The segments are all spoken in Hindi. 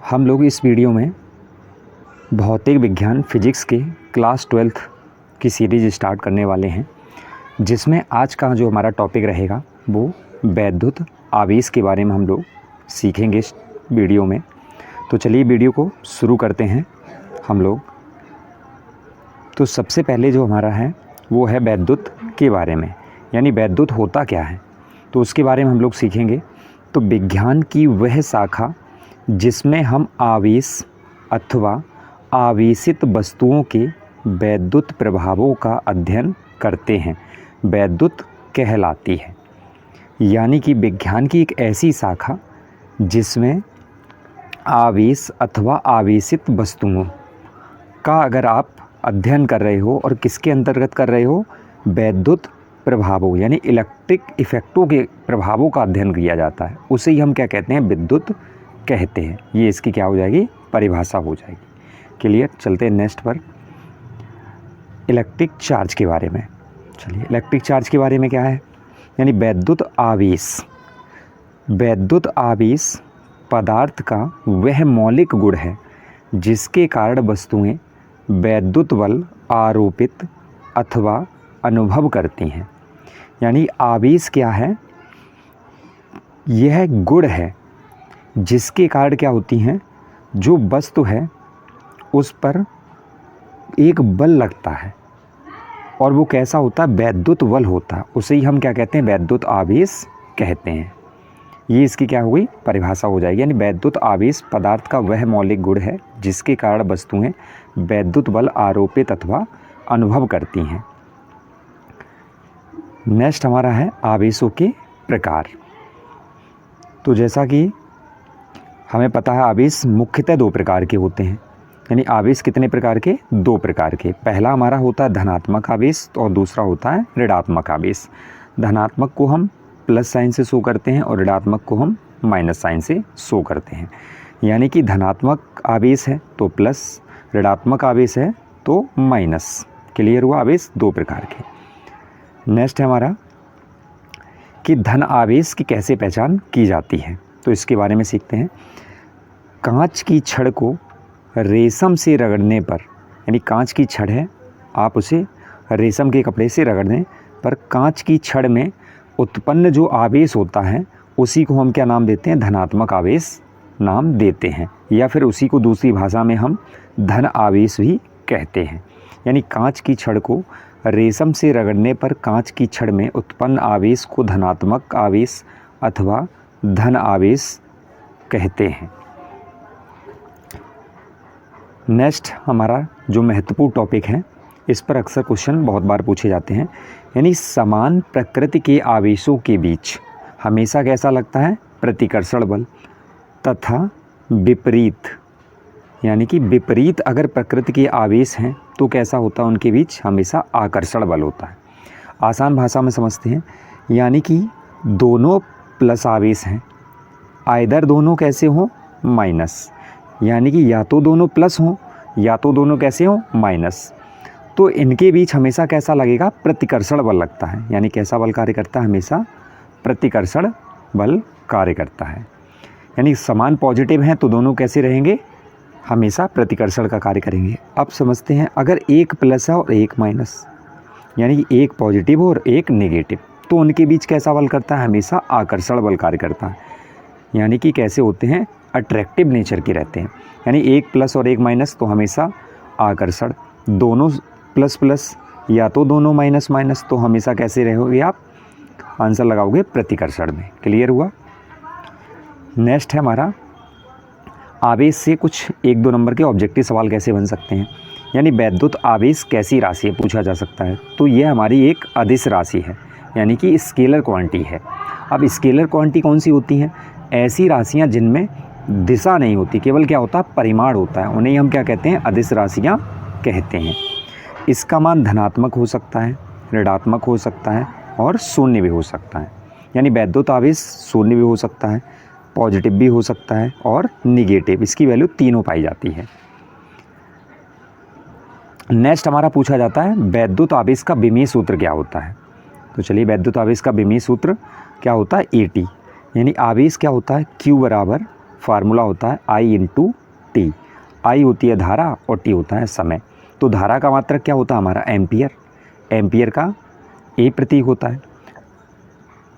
हम लोग इस वीडियो में भौतिक विज्ञान फिजिक्स के क्लास 12th की सीरीज़ स्टार्ट करने वाले हैं, जिसमें आज का जो हमारा टॉपिक रहेगा वो वैद्युत आवेश के बारे में हम लोग सीखेंगे इस वीडियो में। तो चलिए वीडियो को शुरू करते हैं हम लोग। तो सबसे पहले जो हमारा है वो है वैद्युत के बारे में, यानी वैद्युत होता क्या है, तो उसके बारे में हम लोग सीखेंगे। तो विज्ञान की वह शाखा जिसमें हम आवेश अथवा आवेशित वस्तुओं के वैद्युत प्रभावों का अध्ययन करते हैं, वैद्युत कहलाती है। यानी कि विज्ञान की एक ऐसी शाखा जिसमें आवेश अथवा आवेशित वस्तुओं का अगर आप अध्ययन कर रहे हो और किसके अंतर्गत कर रहे हो, वैद्युत प्रभावों यानी इलेक्ट्रिक इफ़ेक्टों के प्रभावों का अध्ययन किया जाता है, उसे ही हम क्या कहते हैं, विद्युत कहते हैं। ये इसकी क्या हो जाएगी, परिभाषा हो जाएगी। क्लियर। चलते हैं नेक्स्ट पर, इलेक्ट्रिक चार्ज के बारे में। चलिए इलेक्ट्रिक चार्ज के बारे में क्या है, यानी वैद्युत आवेश। वैद्युत आवेश पदार्थ का वह मौलिक गुण है जिसके कारण वस्तुएं वैद्युत बल आरोपित अथवा अनुभव करती हैं। यानी आवेश क्या है, यह गुण है जिसके कारण क्या होती हैं, जो वस्तु है उस पर एक बल लगता है और वो कैसा होता है, वैद्युत बल होता है, उसे ही हम क्या कहते हैं, वैद्युत आवेश कहते हैं। ये इसकी क्या हो गई, परिभाषा हो जाएगी। यानी वैद्युत आवेश पदार्थ का वह मौलिक गुण है जिसके कारण वस्तुएं वैद्युत बल आरोपित अथवा अनुभव करती हैं। नेक्स्ट हमारा है आवेशों के प्रकार। तो जैसा कि हमें पता है आवेश मुख्यतः दो प्रकार के होते हैं। यानी आवेश कितने प्रकार के, दो प्रकार के। पहला हमारा होता है धनात्मक आवेश और दूसरा होता है ऋणात्मक आवेश। धनात्मक को हम प्लस साइन से शो करते हैं और ऋणात्मक को हम माइनस साइन से शो करते हैं। यानी कि धनात्मक आवेश है तो प्लस, ऋणात्मक आवेश है तो माइनस। क्लियर हुआ, आवेश दो प्रकार के। नेक्स्ट है हमारा कि धन आवेश की कैसे पहचान की जाती है, तो इसके बारे में सीखते हैं। कांच की छड़ को रेशम से रगड़ने पर, यानी कांच की छड़ है, आप उसे रेशम के कपड़े से रगड़ दें, पर कांच की छड़ में उत्पन्न जो आवेश होता है उसी को हम क्या नाम देते हैं, धनात्मक आवेश नाम देते हैं, या फिर उसी को दूसरी भाषा में हम धन आवेश भी कहते हैं। यानी कांच की छड़ को रेशम से रगड़ने पर कांच की छड़ में उत्पन्न आवेश को धनात्मक आवेश अथवा धन आवेश कहते हैं। नेक्स्ट हमारा जो महत्वपूर्ण टॉपिक है, इस पर अक्सर क्वेश्चन बहुत बार पूछे जाते हैं। यानी समान प्रकृति के आवेशों के बीच हमेशा कैसा लगता है, प्रतिकर्षण बल, तथा विपरीत, यानी कि विपरीत अगर प्रकृति के आवेश हैं तो कैसा होता है, उनके बीच हमेशा आकर्षण बल होता है। आसान भाषा में समझते हैं, यानी कि दोनों प्लस आवेश हैं, आइदर दोनों कैसे हों, माइनस, यानी कि या तो दोनों प्लस हों या तो दोनों कैसे हों, माइनस, तो इनके बीच हमेशा कैसा लगेगा, प्रतिकर्षण बल लगता है। यानी कैसा बल कार्य करता है, हमेशा प्रतिकर्षण बल कार्य करता है। यानी समान पॉजिटिव हैं तो दोनों कैसे रहेंगे, हमेशा प्रतिकर्षण का कार्य करेंगे। अब समझते हैं, अगर एक प्लस है और एक माइनस, यानी कि एक पॉजिटिव और एक नेगेटिव, तो उनके बीच कैसा बल करता है, हमेशा आकर्षण बल कार्य करता है। यानी कि कैसे होते हैं, अट्रैक्टिव नेचर के रहते हैं। यानी एक प्लस और एक माइनस तो हमेशा आकर्षण, दोनों प्लस प्लस या तो दोनों माइनस माइनस तो हमेशा कैसे रहोगे, आप आंसर लगाओगे प्रतिकर्षण में। क्लियर हुआ। नेक्स्ट है हमारा आवेश से कुछ 1-2 नंबर के ऑब्जेक्टिव सवाल कैसे बन सकते हैं। यानी वैद्युत आवेश कैसी राशि है, पूछा जा सकता है। तो यह हमारी एक अदिश राशि है, यानी कि स्केलर क्वांटिटी है। अब स्केलर क्वांटिटी कौन सी होती हैं, ऐसी राशियां जिनमें दिशा नहीं होती, केवल क्या होता है, परिमाण होता है, उन्हें हम क्या कहते हैं, अदिश राशियां कहते हैं। इसका मान धनात्मक हो सकता है, ऋणात्मक हो सकता है और शून्य भी हो सकता है। यानी वैद्युत आवेश शून्य भी हो सकता है, पॉजिटिव भी हो सकता है और निगेटिव, इसकी वैल्यू तीनों पाई जाती है। नेक्स्ट हमारा पूछा जाता है वैद्युत आवेश का विमीय सूत्र क्या होता है। तो चलिए वैद्युत आवेश का विमीय सूत्र क्या होता है, AT, यानी आवेश क्या होता है, Q बराबर फार्मूला होता है I इंटू टी। I होती है धारा और T होता है समय। तो धारा का मात्रक क्या होता है हमारा एम्पियर, एम्पियर का A प्रतीक होता है।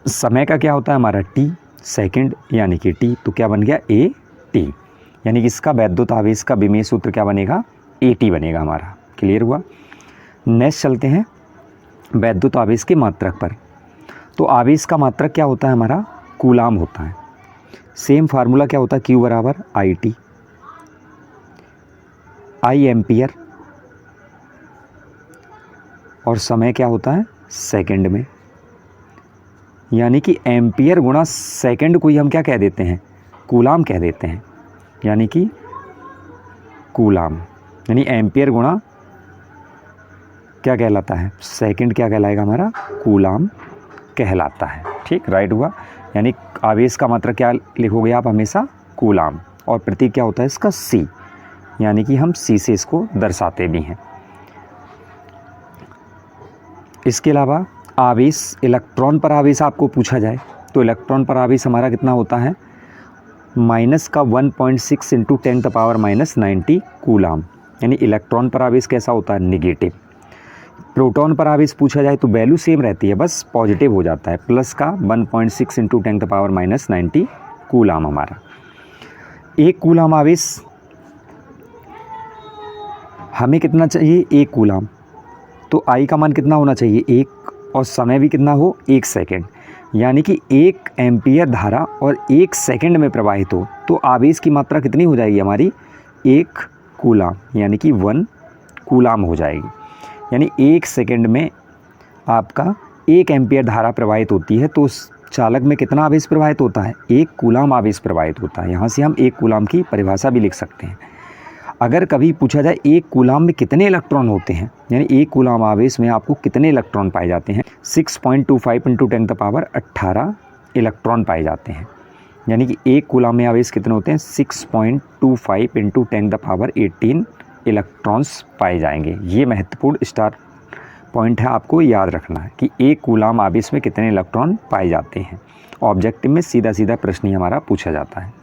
समय का क्या होता है हमारा T, सेकंड यानी कि T, तो क्या बन गया AT, यानी कि इसका वैद्युत आवेश का विमेय सूत्र क्या बनेगा AT बनेगा हमारा। क्लियर हुआ। नेक्स्ट चलते हैं वैद्युत आवेश के मात्रक पर। तो आवेश का मात्रक क्या होता है हमारा कूलाम होता है। सेम फार्मूला क्या होता है Q बराबर IT, I एम्पियर और समय क्या होता है सेकंड में, यानी कि एम्पियर गुणा सेकंड को ही हम क्या कह देते हैं कूलाम कह देते हैं, यानी कि कूलाम, यानी एम्पियर गुणा क्या कहलाता है सेकंड, क्या कहलाएगा हमारा कूलाम कहलाता है। ठीक, राइट हुआ। यानी आवेश का मात्रक क्या लिखोगे आप हमेशा कूलाम, और प्रतीक क्या होता है इसका C, यानी कि हम C से इसको दर्शाते भी हैं। इसके अलावा आवेश, इलेक्ट्रॉन पर आवेश आपको पूछा जाए तो इलेक्ट्रॉन पर आवेश हमारा कितना होता है माइनस का 1.6 इंटू 10⁻⁻90 कूलाम, यानी इलेक्ट्रॉन पर आवेश कैसा होता है नेगेटिव। प्रोटॉन पर आवेश पूछा जाए तो वैल्यू सेम रहती है, बस पॉजिटिव हो जाता है, प्लस का 1.6 इंटू 10⁻⁻90 कूलाम हमारा। एक कूलाम आवेश हमें कितना चाहिए एक कूलाम, तो आई का मान कितना होना चाहिए एक, और समय भी कितना हो 1 सेकेंड, यानी कि 1 एम्पियर धारा और 1 सेकेंड में प्रवाहित हो तो आवेश की मात्रा कितनी हो जाएगी हमारी 1 कूलाम, यानी कि 1 कूलाम हो जाएगी। यानी 1 सेकेंड में आपका 1 एम्पियर धारा प्रवाहित होती है तो उस चालक में कितना आवेश प्रवाहित होता है 1 कूलाम आवेश प्रवाहित होता है। यहाँ से हम 1 कूलाम की परिभाषा भी लिख सकते हैं। अगर कभी पूछा जाए 1 कूलाम में कितने इलेक्ट्रॉन होते हैं, यानी 1 कूलाम आवेश में आपको कितने इलेक्ट्रॉन पाए जाते हैं 6.25 इंटू 10⁻18 इलेक्ट्रॉन पाए जाते हैं, यानी कि 1 कूलाम में आवेश कितने होते हैं 6.25 इंटू 10⁻18 इलेक्ट्रॉन्स पाए जाएंगे। ये महत्वपूर्ण स्टार पॉइंट है, आपको याद रखना है कि 1 कूलाम आवेश में कितने इलेक्ट्रॉन पाए जाते हैं। ऑब्जेक्टिव में सीधा सीधा प्रश्न ही हमारा पूछा जाता है।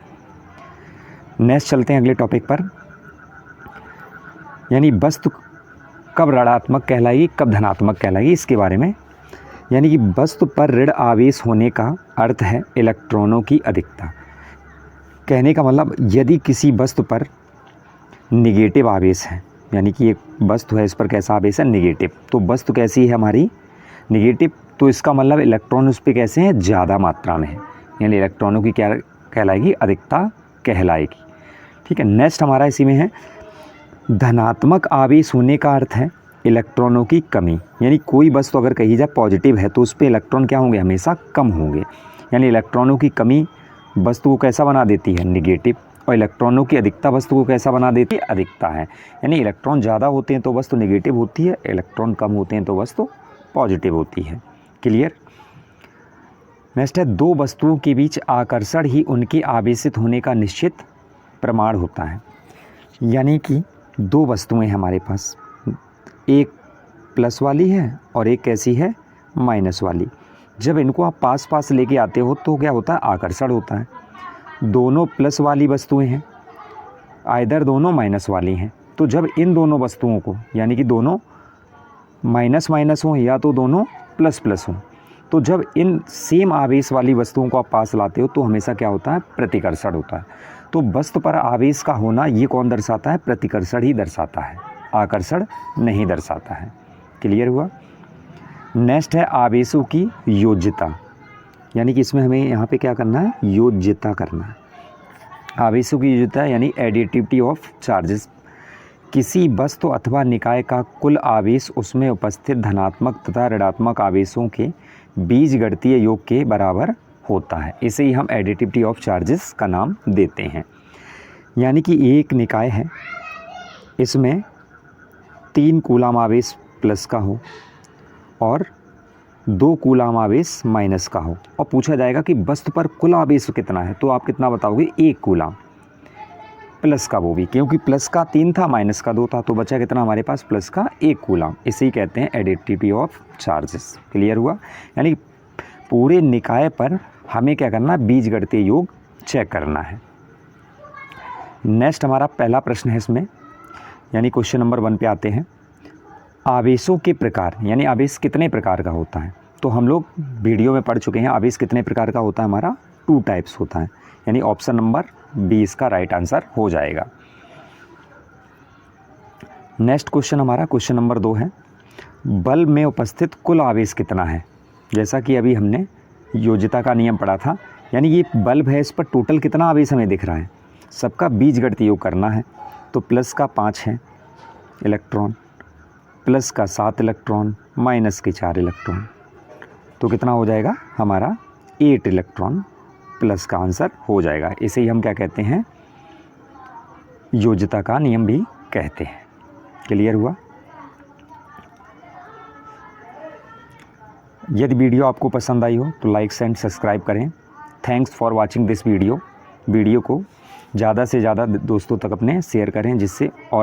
नेक्स्ट चलते हैं अगले टॉपिक पर, यानी वस्तु कब ऋणात्मक कहलाएगी कब धनात्मक कहलाएगी इसके बारे में। यानी कि वस्तु पर ऋण आवेश होने का अर्थ है इलेक्ट्रॉनों की अधिकता। कहने का मतलब यदि किसी वस्तु पर निगेटिव आवेश है, यानी कि एक वस्तु है इस पर कैसा आवेश है नेगेटिव, तो वस्तु कैसी है हमारी नेगेटिव, तो इसका मतलब इलेक्ट्रॉन उस पर कैसे हैं ज़्यादा मात्रा में है, यानी इलेक्ट्रॉनों की क्या कहलाएगी अधिकता कहलाएगी। ठीक है। नेक्स्ट हमारा इसी में है धनात्मक आवेश होने का अर्थ है इलेक्ट्रॉनों की कमी, यानी कोई वस्तु अगर कही जाए पॉजिटिव है तो उस पर इलेक्ट्रॉन क्या होंगे हमेशा कम होंगे, यानी इलेक्ट्रॉनों की कमी वस्तु को कैसा बना देती है नेगेटिव, और इलेक्ट्रॉनों की अधिकता वस्तु को कैसा बना देती है अधिकता है, यानी इलेक्ट्रॉन ज़्यादा होते हैं तो वस्तु नेगेटिव होती है, इलेक्ट्रॉन कम होते हैं तो वस्तु पॉजिटिव होती है। क्लियर। नेक्स्ट है दो वस्तुओं के बीच आकर्षण ही उनके आवेशित होने का निश्चित प्रमाण होता है। यानी कि दो वस्तुएं हमारे पास, एक प्लस वाली है और एक कैसी है माइनस वाली, जब इनको आप पास पास लेके आते हो तो क्या होता है आकर्षण होता है। दोनों प्लस वाली वस्तुएं हैं, आइदर दोनों माइनस वाली हैं, तो जब इन दोनों वस्तुओं को यानी कि दोनों माइनस माइनस हों या तो दोनों प्लस प्लस हों, तो जब इन सेम आवेश वाली वस्तुओं को आप पास लाते हो तो हमेशा क्या होता है प्रतिकर्षण होता है। तो वस्तु पर आवेश का होना ये कौन दर्शाता है प्रतिकर्षण ही दर्शाता है, आकर्षण नहीं दर्शाता है। क्लियर हुआ। नेक्स्ट है आवेशों की योज्यता, यानी कि इसमें हमें यहाँ पे क्या करना है योज्यता करना है। आवेशों की योज्यता यानी एडिटिविटी ऑफ चार्जेस, किसी वस्तु अथवा निकाय का कुल आवेश उसमें उपस्थित धनात्मक तथा ऋणात्मक आवेशों के बीजगणितीय योग के बराबर होता है। इसे ही हम एडिटिविटी ऑफ चार्जेस का नाम देते हैं। यानी कि एक निकाय है, इसमें 3 कूलाम आवेश प्लस का हो और 2 कूलाम आवेश माइनस का हो, और पूछा जाएगा कि वस्तु पर कुल आवेश कितना है, तो आप कितना बताओगे 1 कूलाम प्लस का, वो भी क्योंकि प्लस का 3 था माइनस का 2 था, तो बचा कितना हमारे पास प्लस का 1 कूलाम। इसे ही कहते हैं एडिटिविटी ऑफ चार्जेस। क्लियर हुआ। यानी पूरे निकाय पर हमें क्या करना है बीजगणितीय योग चेक करना है। नेक्स्ट हमारा पहला प्रश्न है इसमें, यानी क्वेश्चन नंबर 1 पे आते हैं। आवेशों के प्रकार, यानी आवेश कितने प्रकार का होता है। तो हम लोग वीडियो में पढ़ चुके हैं आवेश कितने प्रकार का होता है, हमारा 2 टाइप्स होता है, यानी ऑप्शन नंबर बी इसका राइट आंसर हो जाएगा। नेक्स्ट क्वेश्चन हमारा क्वेश्चन नंबर 2 है, बल्ब में उपस्थित कुल आवेश कितना है। जैसा कि अभी हमने योज्यता का नियम पढ़ा था, यानी ये बल्ब है, इस पर टोटल कितना आवेश हमें दिख रहा है, सबका बीजगणित योग करना है। तो प्लस का 5 है इलेक्ट्रॉन, प्लस का 7 इलेक्ट्रॉन, माइनस के 4 इलेक्ट्रॉन, तो कितना हो जाएगा हमारा 8 इलेक्ट्रॉन प्लस का आंसर हो जाएगा। इसे ही हम क्या कहते हैं, योज्यता का नियम भी कहते हैं। क्लियर हुआ। यदि वीडियो आपको पसंद आई हो तो लाइक एंड सब्सक्राइब करें। Thanks for watching this video को ज़्यादा से ज़्यादा दोस्तों तक अपने शेयर करें, जिससे और